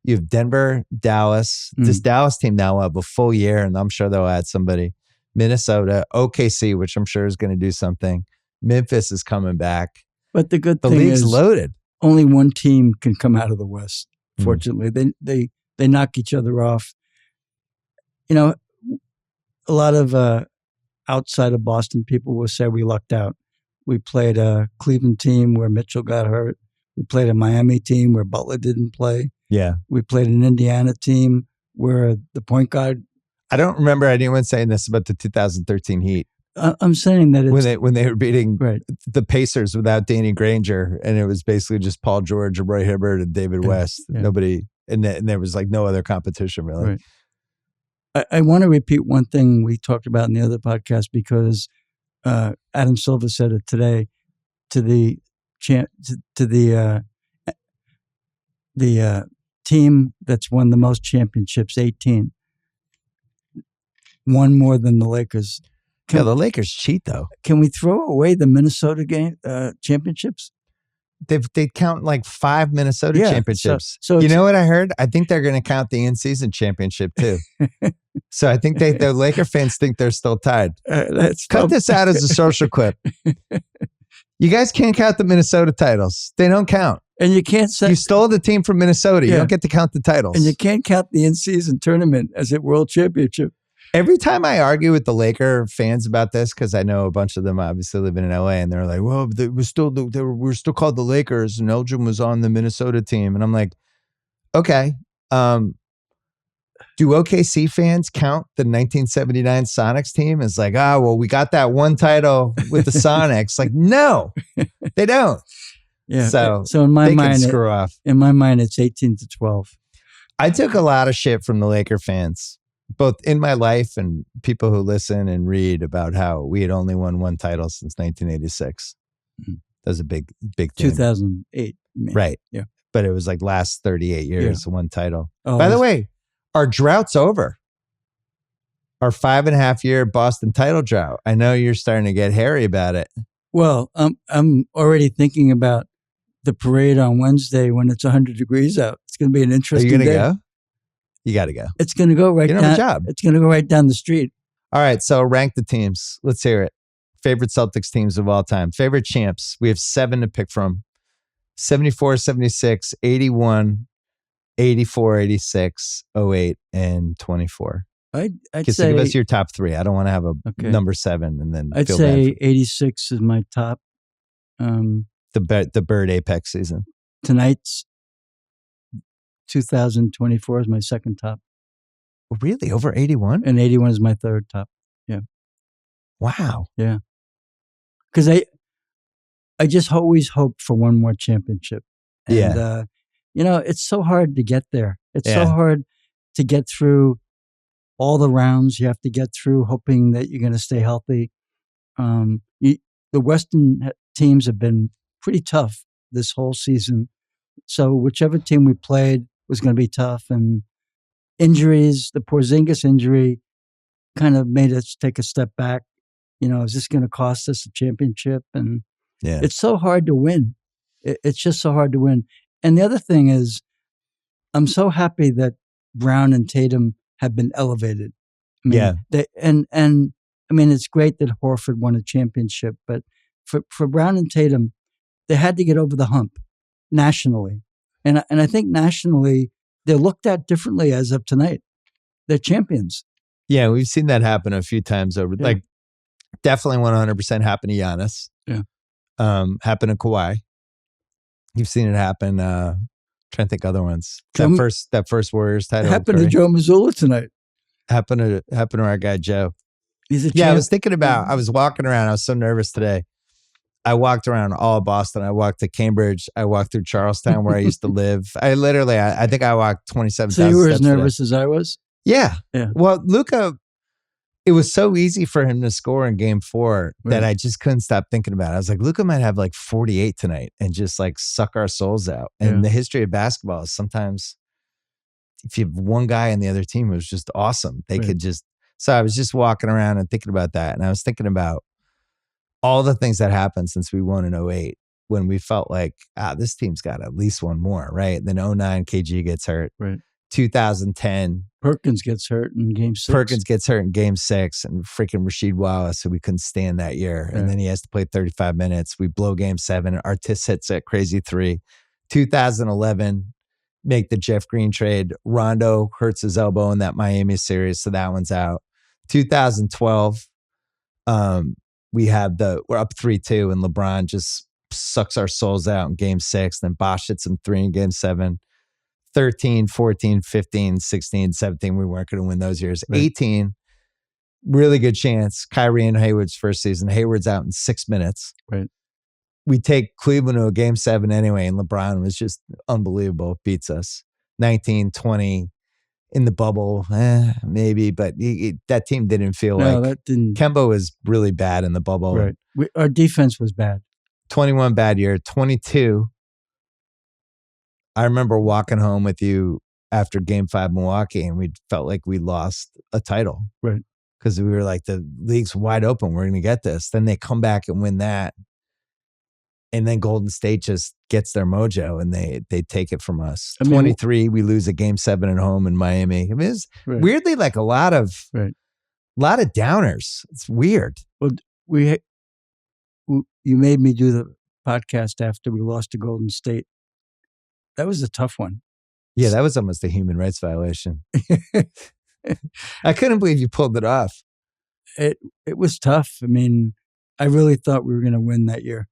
you have Denver, Dallas. This Dallas team now will have a full year, and I'm sure they'll add somebody. Minnesota, OKC, which I'm sure is going to do something. Memphis is coming back. But the good thing league's is loaded. Only one team can come out of the West. Fortunately, they knock each other off. You know, a lot of outside of Boston people will say we lucked out. We played a Cleveland team where Mitchell got hurt. We played a Miami team where Butler didn't play. Yeah. We played an Indiana team where the point guard. I don't remember anyone saying this about the 2013 Heat. I'm saying that it's, when they were beating the Pacers without Danny Granger, and it was basically just Paul George, Roy Hibbert, and David West. Yeah. Nobody, and there was like no other competition really. Right. I want to repeat one thing we talked about in the other podcast because Adam Silver said it today to the team that's won the most championships, 18, one more than the Lakers. The Lakers cheat though. Can we throw away the Minnesota game championships? They count like 5 Minnesota championships. So you know what I heard? I think they're going to count the in-season championship too. So I think the Laker fans think they're still tied. Cut this out as a social clip. You guys can't count the Minnesota titles. They don't count. And you can't say... You stole the team from Minnesota. You don't get to count the titles. And you can't count the in-season tournament as a world championship. Every time I argue with the Laker fans about this, because I know a bunch of them obviously living in LA, and they're like, well, we're still called the Lakers, and Elgin was on the Minnesota team. And I'm like, okay, Do OKC fans count the 1979 Sonics team as like, well, we got that one title with the Sonics? Like, no, they don't. Yeah. So in my they mind, can screw off. In my mind, it's 18-12. I took a lot of shit from the Laker fans, both in my life and people who listen and read about how we had only won one title since 1986. Mm-hmm. That was a big thing. 2008. Right. Yeah. But it was like last 38 years, one title. Oh, by the way, our drought's over. Our 5.5-year Boston title drought. I know you're starting to get hairy about it. Well, I'm already thinking about the parade on Wednesday when it's 100 degrees out. It's going to be an interesting day. Are you going to go? You got to go. It's going to go right down. You don't have a job. It's going to go right down the street. All right, so rank the teams. Let's hear it. Favorite Celtics teams of all time. Favorite champs. We have 7 to pick from. 74, 76, 81, 84, 86, 08, and 24. I'd say, say... give us your top 3. I don't want to have a number 7 and then I'd say 86 is my top. The Bird Apex season. Tonight's 2024 is my second top. Really? Over 81? And 81 is my third top. Yeah. Wow. Yeah. Because I just always hope for one more championship. And, it's so hard to get there. It's so hard to get through all the rounds you have to get through, hoping that you're going to stay healthy. The Western teams have been pretty tough this whole season. So whichever team we played was going to be tough. And injuries, the Porzingis injury kind of made us take a step back. Is this going to cost us a championship? And it's so hard to win. It's just so hard to win. And the other thing is, I'm so happy that Brown and Tatum have been elevated. I mean, it's great that Horford won a championship, but for Brown and Tatum, they had to get over the hump nationally. And I think nationally, they're looked at differently as of tonight. They're champions. Yeah, we've seen that happen a few times over. Like, definitely 100% happen to Giannis. Yeah. Happen to Kawhi. You've seen it happen. Trying to think other ones. That first Warriors title. Happened to Joe Mazzulla tonight. Happened to our guy Joe. He's a champ. I was thinking about. I was walking around. I was so nervous today. I walked around all of Boston. I walked to Cambridge. I walked through Charlestown, where I used to live. I literally, I think I walked 27,000 steps. So you were as nervous as I was? Yeah. Well, Luka, it was so easy for him to score in game 4 that I just couldn't stop thinking about it. I was like, Luka might have like 48 tonight and just like suck our souls out. And the history of basketball is sometimes if you have one guy on the other team who was just awesome, they could just. So I was just walking around and thinking about that. And I was thinking about all the things that happened since we won in 08 when we felt like, this team's got at least one more, right? Then 09, KG gets hurt. Right. 2010. Perkins gets hurt in game 6. Perkins gets hurt in game 6 and freaking Rasheed Wallace, so we couldn't stand that year. And then he has to play 35 minutes. We blow game 7. Artis hits that crazy 3. 2011, make the Jeff Green trade. Rondo hurts his elbow in that Miami series, so that one's out. 2012, we're up 3-2 and LeBron just sucks our souls out in game 6. Then Bosh hits him 3 in game 7. 13, 14, 15, 16, 17, we weren't going to win those years. Right. 18, really good chance. Kyrie and Hayward's first season. Hayward's out in 6 minutes. Right. We take Cleveland to a game 7 anyway, and LeBron was just unbelievable. Beats us. 19, 20, in the bubble, maybe, but that team didn't feel Kemba was really bad in the bubble. Right. Our defense was bad. 21, bad year. 22, I remember walking home with you after game 5 Milwaukee, and we felt like we lost a title. Right. Because we were like, the league's wide open. We're going to get this. Then they come back and win that. And then Golden State just gets their mojo and they take it from us. 23, we lose a game 7 at home in Miami. I mean, it's weirdly like a lot of downers. It's weird. Well, you made me do the podcast after we lost to Golden State. That was a tough one. Yeah, that was almost a human rights violation. I couldn't believe you pulled it off. It was tough. I mean, I really thought we were going to win that year.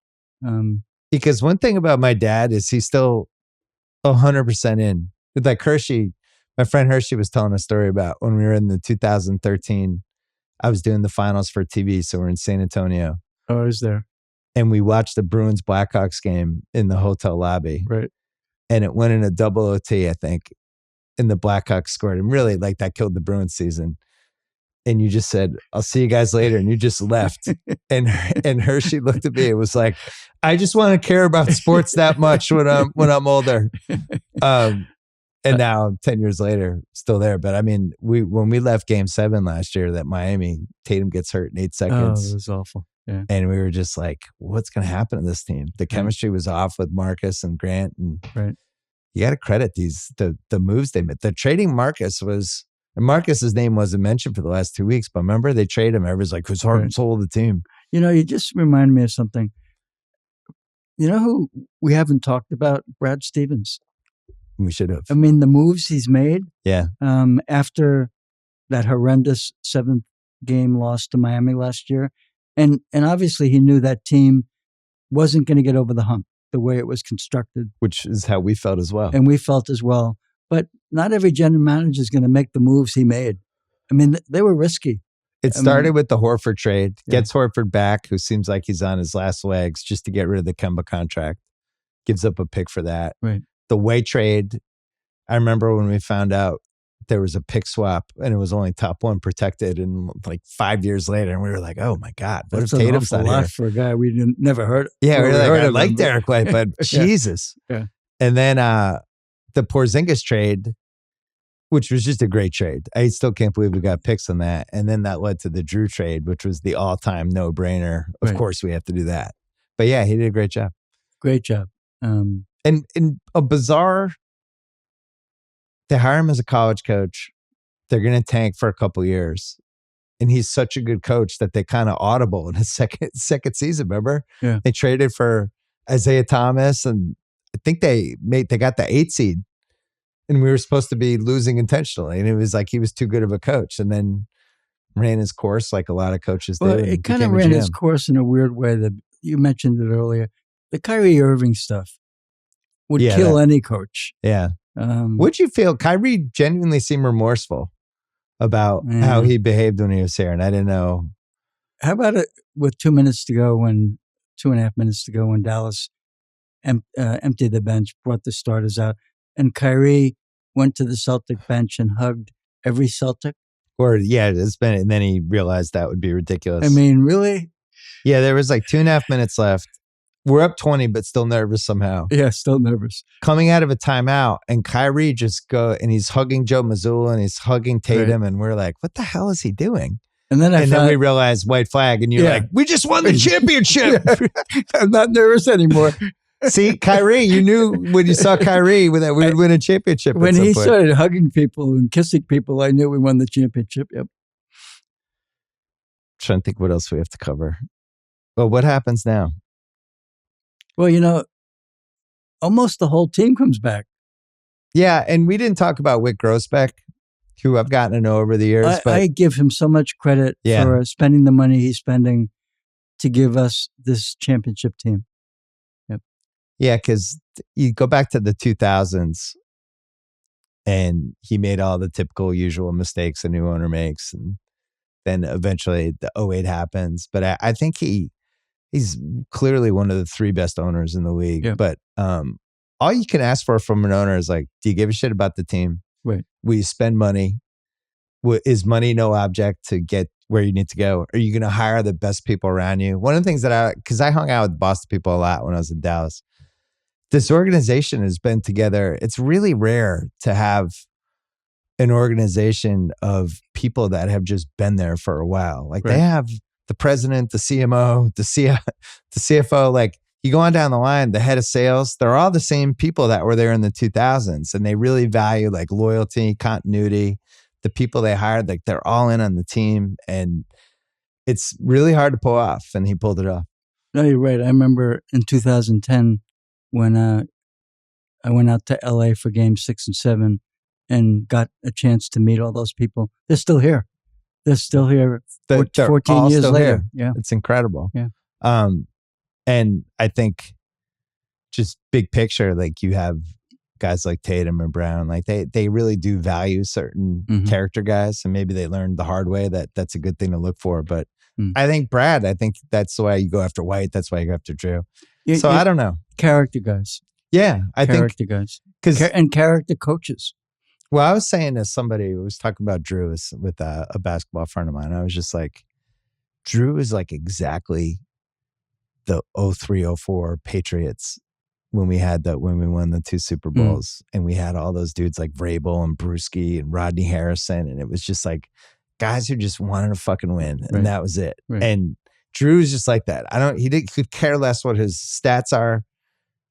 Because one thing about my dad is he's still 100% in. With like Hershey, My friend Hershey was telling a story about when we were in the 2013, I was doing the finals for TV. So we're in San Antonio. Oh, I was there. And we watched the Bruins Blackhawks game in the hotel lobby. Right. And it went in a double OT, I think. And the Blackhawks scored. And really, like, that killed the Bruins season. And you just said, I'll see you guys later. And you just left. and Hershey looked at me and was like, I just want to care about sports that much when I'm older. And now 10 years later, still there. But I mean, when we left Game 7 last year, that Miami, Tatum gets hurt in 8 seconds. Oh, it was awful. Yeah. And we were just like, what's going to happen to this team? The chemistry was off with Marcus and Grant. And you got to credit the moves they made. The trading Marcus was, and Marcus's name wasn't mentioned for the last 2 weeks, but remember they traded him. Everybody's like, who's heart and soul of the team? You know, you just remind me of something. You know who we haven't talked about? Brad Stevens. We should have. I mean, the moves he's made. Yeah. After that horrendous 7th game loss to Miami last year. And obviously he knew that team wasn't going to get over the hump the way it was constructed. Which is how we felt as well. And we felt as well. But not every general manager is going to make the moves he made. I mean, they were risky. It started with the Horford trade. Gets Horford back, who seems like he's on his last legs, just to get rid of the Kemba contract. Gives up a pick for that. Right. The Way trade, I remember when we found out there was a pick swap and it was only top 1 protected, and like 5 years later, and we were like, oh my God, what if Tatum's not here? For a guy we never heard. Yeah, we were like, I like Derek White, but Jesus. Yeah. And then the Porzingis trade, which was just a great trade. I still can't believe we got picks on that. And then that led to the Drew trade, which was the all-time no-brainer. Of course, we have to do that. But yeah, he did a great job. Great job. And in a bizarre, they hire him as a college coach. They're going to tank for a couple years. And he's such a good coach that they kind of audible in his second season, remember? Yeah. They traded for Isaiah Thomas, and I think they got the 8 seed. And we were supposed to be losing intentionally. And it was like he was too good of a coach. And then ran his course like a lot of coaches well, did. It kind of ran his course in a weird way. That you mentioned it earlier. The Kyrie Irving stuff would kill any coach. Yeah. What'd you feel? Kyrie genuinely seemed remorseful about how he behaved when he was here. And I didn't know. How about it with 2.5 minutes to go when Dallas emptied the bench, brought the starters out, and Kyrie went to the Celtic bench and hugged every Celtic? And then he realized that would be ridiculous. I mean, really? Yeah, there was like 2.5 minutes left. We're up 20, but still nervous somehow. Yeah, still nervous. Coming out of a timeout, and Kyrie and he's hugging Joe Mazzulla and he's hugging Tatum, and we're like, what the hell is he doing? And then then we realized white flag, and you're like, we just won the championship. I'm not nervous anymore. See, Kyrie, you knew when you saw Kyrie that we would win a championship. When he started hugging people and kissing people, I knew we won the championship. Yep. Trying to think what else we have to cover. Well, what happens now? Well, almost the whole team comes back. Yeah, and we didn't talk about Wick Grossbeck, who I've gotten to know over the years. I give him so much credit for spending the money he's spending to give us this championship team. Yep. Yeah, because you go back to the 2000s, and he made all the typical usual mistakes a new owner makes, and then eventually the 08 happens. But I think he's clearly one of the 3 best owners in the league. Yeah. But all you can ask for from an owner is like, do you give a shit about the team? Right. Will you spend money? Is money no object to get where you need to go? Are you going to hire the best people around you? One of the things because I hung out with Boston people a lot when I was in Dallas. This organization has been together. It's really rare to have an organization of people that have just been there for a while. Like they have the president, the CMO, the CFO, like you go on down the line, the head of sales, they're all the same people that were there in the 2000s. And they really value like loyalty, continuity. The people they hired, like they're all in on the team. And it's really hard to pull off. And he pulled it off. No, you're right. I remember in 2010 when I went out to LA for games 6 and 7 and got a chance to meet all those people. They're still here. They're still here 14 years later. Here. Yeah. It's incredible. Yeah. And I think just big picture, like you have guys like Tatum and Brown, like they really do value certain character guys, and maybe they learned the hard way that that's a good thing to look for. But I think that's the way you go after White. That's why you go after Drew. I don't know. Character guys. Yeah, I think character guys. And character coaches. Well, I was saying to somebody who was talking about Drew with a basketball friend of mine, I was just like, Drew is like exactly the 03-04 Patriots when we won the 2 Super Bowls and we had all those dudes like Vrabel and Brewski and Rodney Harrison, and it was just like guys who just wanted to fucking win, and that was it. Right. And Drew's just like that. He could care less what his stats are.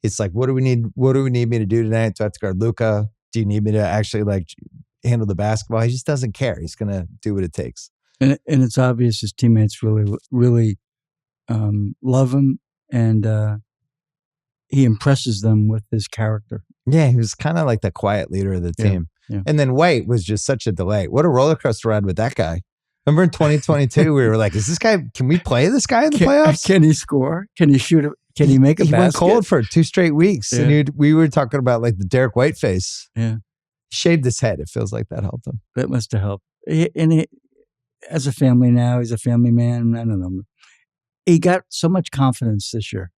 It's like, what do we need me to do tonight? Do I have to guard Luka? Do you need me to actually like handle the basketball? He just doesn't care. He's gonna do what it takes. And it's obvious his teammates really, really love him, and he impresses them with his character. Yeah, he was kind of like the quiet leader of the team. Yeah. And then White was just such a delight. What a roller coaster ride with that guy. Remember in 2022, we were like, can we play this guy in the playoffs? Can he score? Can he shoot? Can he make a basket? He went cold for 2 straight weeks. Yeah. And we were talking about like the Derek White face. Yeah. He shaved his head. It feels like that helped him. That must have helped. As a family now, he's a family man. I don't know. He got so much confidence this year.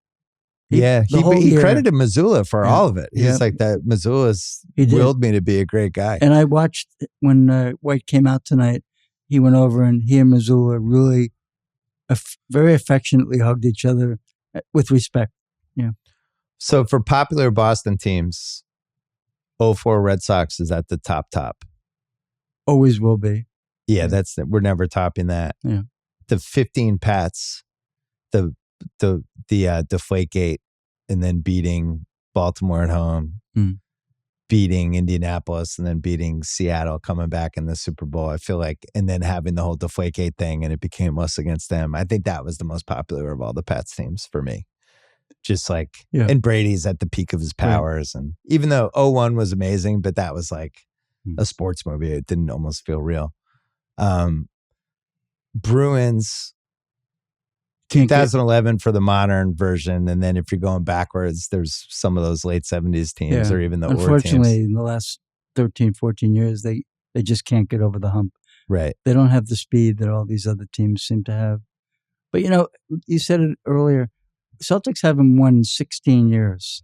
He credited Missoula for all of it. He's like that. Missoula's willed me to be a great guy. And I watched when White came out tonight. He went over and he and Missoula really very affectionately hugged each other with respect. Yeah. So for popular Boston teams, 04 Red Sox is at the top. Always will be. Yeah, we're never topping that. Yeah. The 15 Pats, the Deflategate, and then beating Baltimore at home, beating Indianapolis, and then beating Seattle, coming back in the Super Bowl. I feel like, and then having the whole Deflategate thing, and it became us against them. I think that was the most popular of all the Pats teams for me. Just like, and Brady's at the peak of his powers. And even though 01 was amazing, but that was like a sports movie. It didn't almost feel real. Bruins, 2011 for the modern version, and then if you're going backwards, there's some of those late 70s teams or even the unfortunately teams. In the last 13, 14 years, they just can't get over the hump. Right. They don't have the speed that all these other teams seem to have. But you said it earlier, Celtics haven't won in 16 years.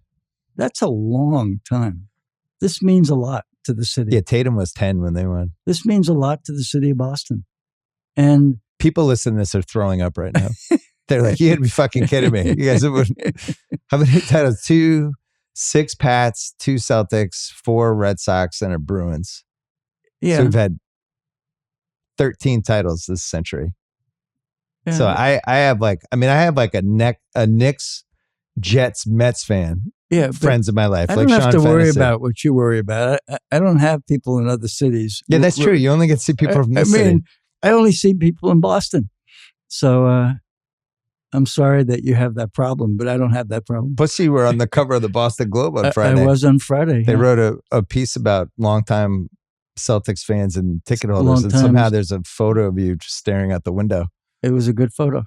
That's a long time. This means a lot to the city. Yeah, Tatum was 10 when they won. This means a lot to the city of Boston. And people listening to this are throwing up right now. They're like, you had to be fucking kidding me. You guys have how many titles? 2, 6 Pats, 2 Celtics, 4 Red Sox, and a Bruins. Yeah. So we've had 13 titles this century. Yeah. So I have like a Knicks, Jets, Mets fan. Yeah, friends of my life. I don't have to worry about what you worry about. I don't have people in other cities. Yeah, that's true. You only get to see people from this city. I only see people in Boston. So I'm sorry that you have that problem, but I don't have that problem. Plus, you were on the cover of the Boston Globe on Friday. I was on Friday. They wrote a piece about longtime Celtics fans and ticket holders, and somehow there's a photo of you just staring out the window. It was a good photo.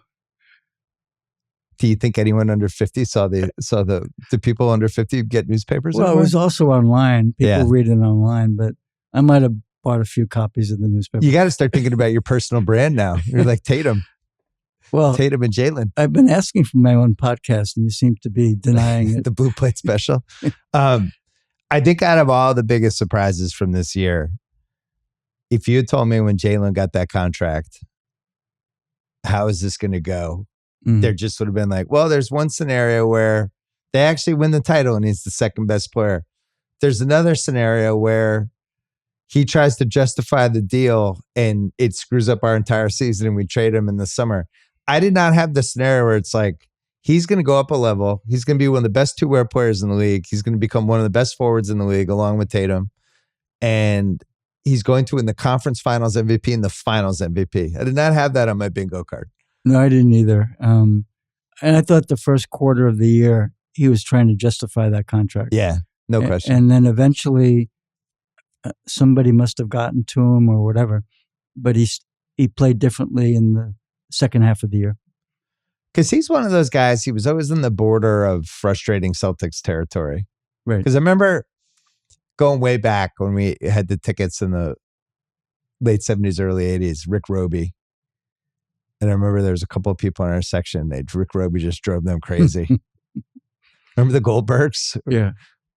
Do you think anyone under 50 saw the people under 50 get newspapers? Well, it was also online. People read it online, but I might have bought a few copies of the newspaper. You got to start thinking about your personal brand now. You're like Tatum. Well, Tatum and Jaylen. I've been asking for my own podcast, and you seem to be denying it. The Blue Plate Special. I think out of all the biggest surprises from this year, if you had told me when Jaylen got that contract, how is this going to go? There just would have been like, well, there's one scenario where they actually win the title and he's the second best player. There's another scenario where he tries to justify the deal and it screws up our entire season and we trade him in the summer. I did not have the scenario where it's like, he's going to go up a level. He's going to be one of the best two-way players in the league. He's going to become one of the best forwards in the league along with Tatum. And he's going to win the conference finals MVP and the finals MVP. I did not have that on my bingo card. No, I didn't either. And I thought the first quarter of the year, he was trying to justify that contract. Yeah, no question. And then eventually somebody must have gotten to him or whatever, but he played differently in the second half of the year. Because he's one of those guys, he was always in the border of frustrating Celtics territory. Right. Because I remember going way back when we had the tickets in the late 70s, early 80s, Rick Roby. And I remember there was a couple of people in our section. Rick Roby just drove them crazy. Remember the Goldbergs? Yeah.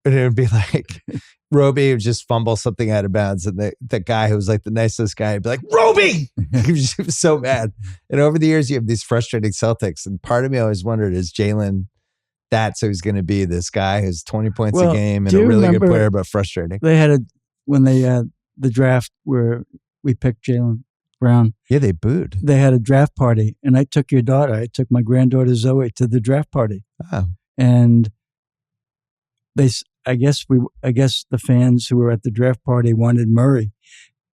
And it would be like, Roby would just fumble something out of bounds. And the guy who was like the nicest guy would be like, Roby! He was so mad. And over the years, you have these frustrating Celtics. And part of me always wondered, is Jaylen that? So he's going to be this guy who's 20 points a game and a really good player, but frustrating. They had the draft where we picked Jaylen Brown. Yeah, they booed. They had a draft party, and I took your daughter. I took my granddaughter Zoe to the draft party. Oh. And I guess the fans who were at the draft party wanted Murray,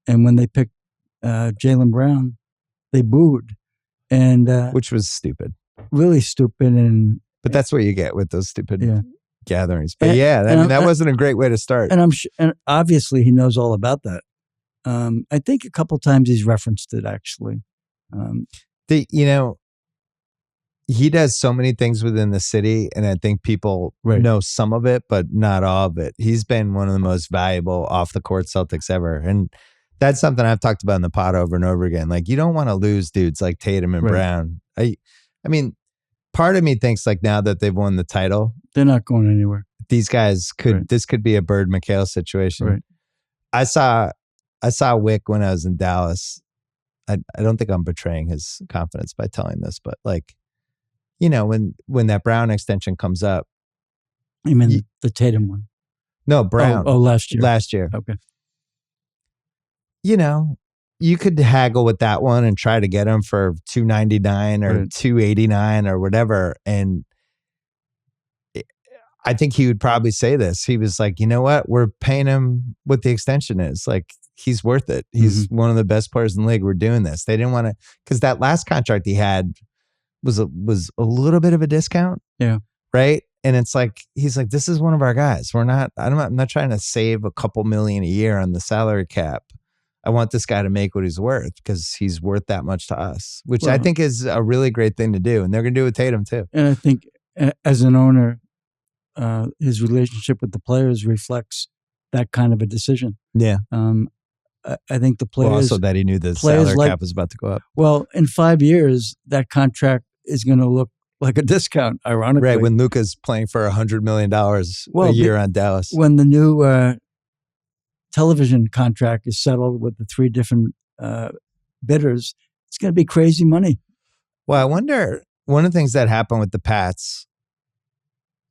and when they picked Jaylen Brown, they booed, and which was stupid, really stupid. But that's what you get with those stupid gatherings. But that wasn't a great way to start. And obviously he knows all about that. I think a couple times he's referenced it actually. He does so many things within the city, and I think people know some of it, but not all of it. He's been one of the most valuable off-the-court Celtics ever. And that's something I've talked about in the pod over and over again. Like, you don't want to lose dudes like Tatum and Brown. I mean, part of me thinks like now that they've won the title, they're not going anywhere. These guys this could be a Bird McHale situation. Right. I saw Wick when I was in Dallas. I don't think I'm betraying his confidence by telling this, but like, when that Brown extension comes up. You mean the Tatum one? No, Brown. Oh, last year. Last year. Okay. You could haggle with that one and try to get him for $299 or $289 or whatever. And I think he would probably say this. He was like, you know what? We're paying him what the extension is. Like, he's worth it. He's one of the best players in the league. We're doing this. They didn't want to, because that last contract he had was a little bit of a discount. Yeah. Right. And it's like, he's like, this is one of our guys. I'm not trying to save a couple million a year on the salary cap. I want this guy to make what he's worth because he's worth that much to us, which I think is a really great thing to do. And they're going to do it with Tatum too. And I think as an owner, his relationship with the players reflects that kind of a decision. Yeah. I think the players... also that he knew the salary cap was about to go up. Well, in 5 years, that contract is going to look like a discount, ironically. Right, when Luka's playing for $100 million a year on Dallas. When the new television contract is settled with the 3 different bidders, it's going to be crazy money. Well, I wonder, one of the things that happened with the Pats,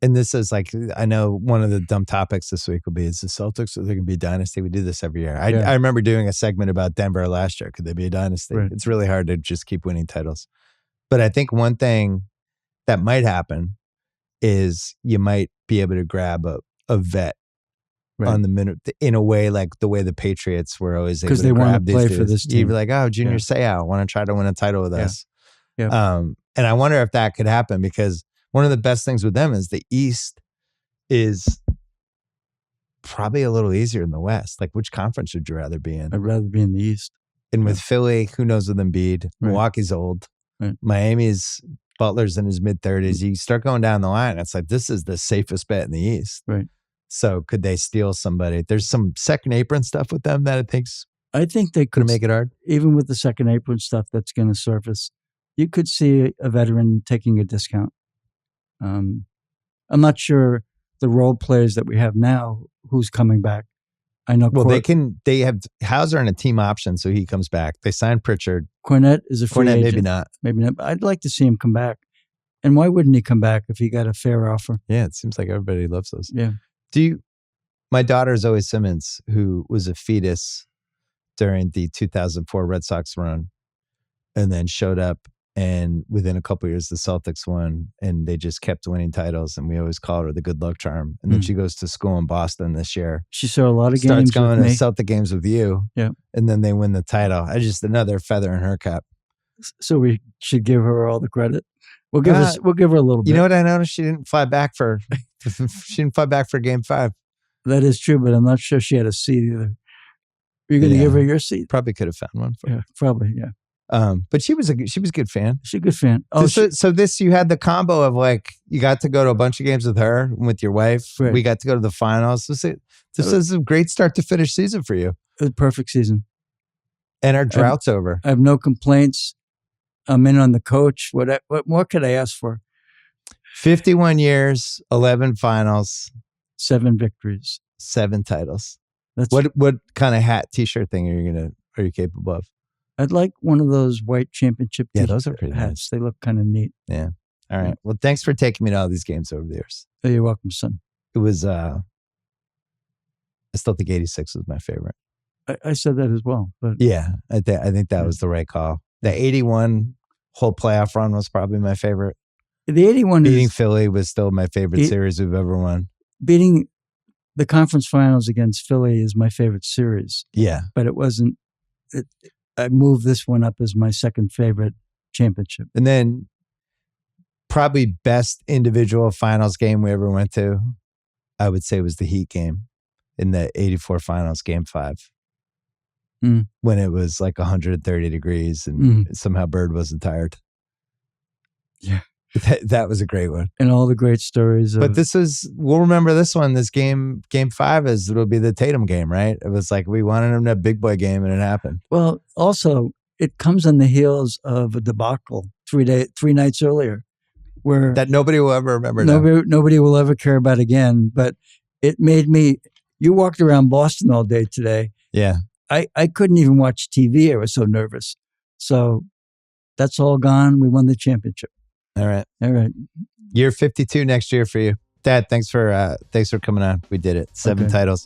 and this is like, I know one of the dumb topics this week will be, is the Celtics, are they going to be a dynasty? We do this every year. I remember doing a segment about Denver last year. Could they be a dynasty? Right. It's really hard to just keep winning titles. But I think one thing that might happen is you might be able to grab a vet on the minute, in a way like the way the Patriots were always able to grab these dudes. Because they want to play for this team. You'd be like, oh, Junior Seau, want to try to win a title with us. Yeah. And I wonder if that could happen, because one of the best things with them is the East is probably a little easier than the West. Like, which conference would you rather be in? I'd rather be in the East. And with Philly, who knows with Embiid? Milwaukee's old. Right. Miami's, Butler's in his mid-30s. You start going down the line, it's like, this is the safest bet in the East. Right. So could they steal somebody? There's some second apron stuff with them that I think they could make it hard. Even with the second apron stuff that's going to surface, you could see a veteran taking a discount. I'm not sure the role players that we have now, who's coming back. I know. Well, they have Hauser in a team option, so he comes back. They signed Pritchard. Cornette is a free agent. Maybe not. Maybe not. But I'd like to see him come back. And why wouldn't he come back if he got a fair offer? Yeah, it seems like everybody loves those. Yeah. My daughter, Zoe Simmons, who was a fetus during the 2004 Red Sox run, and then showed up, and within a couple of years, the Celtics won, and they just kept winning titles, and we always called her the good luck charm. And then she goes to school in Boston this year. She saw a lot of games. Starts going to Celtic games with you. Yeah. And then they win the title. Just another feather in her cap. So we should give her all the credit. We'll give her a little bit. You know what I noticed? She didn't fly back for Game 5. That is true, but I'm not sure she had a seat either. You're going to give her your seat? Probably could have found one for her. Yeah, probably, yeah. But she was a good fan. She's a good fan. Oh, so you had the combo of like, you got to go to a bunch of games with her and with your wife. Right. We got to go to the finals. This is a great start to finish season for you. It was a perfect season. And our drought's over. I have no complaints. I'm in on the coach. What more could I ask for? 51 years, 11 finals, 7 victories, 7 titles. What kind of hat, t-shirt thing are you capable of? I'd like one of those white championship those are pretty hats. nice. They look kind of neat. Yeah. All right. Well, thanks for taking me to all these games over the years. Oh, you're welcome, son. It was, I still think 86 was my favorite. I said that as well. But yeah, I think that was the right call. The 81 whole playoff run was probably my favorite. The 81 beating Philly was still my favorite series we've ever won. Beating the conference finals against Philly is my favorite series. Yeah. But it wasn't, I moved this one up as my second favorite championship. And then probably best individual finals game we ever went to, I would say, was the Heat game in the 84 finals, game 5. When it was like 130 degrees and somehow Bird wasn't tired. Yeah. That was a great one. And all the great stories. But we'll remember this one. This game 5 it'll be the Tatum game, right? It was like we wanted him to have a big boy game and it happened. Well, also, it comes on the heels of a debacle 3 nights earlier. Where that nobody will ever remember. Nobody will ever care about again. But it made me, you walked around Boston all day today. Yeah. I couldn't even watch TV. I was so nervous. So that's all gone. We won the championship. All right. Year 52 next year for you. Dad, thanks for coming on. We did it. 7 titles.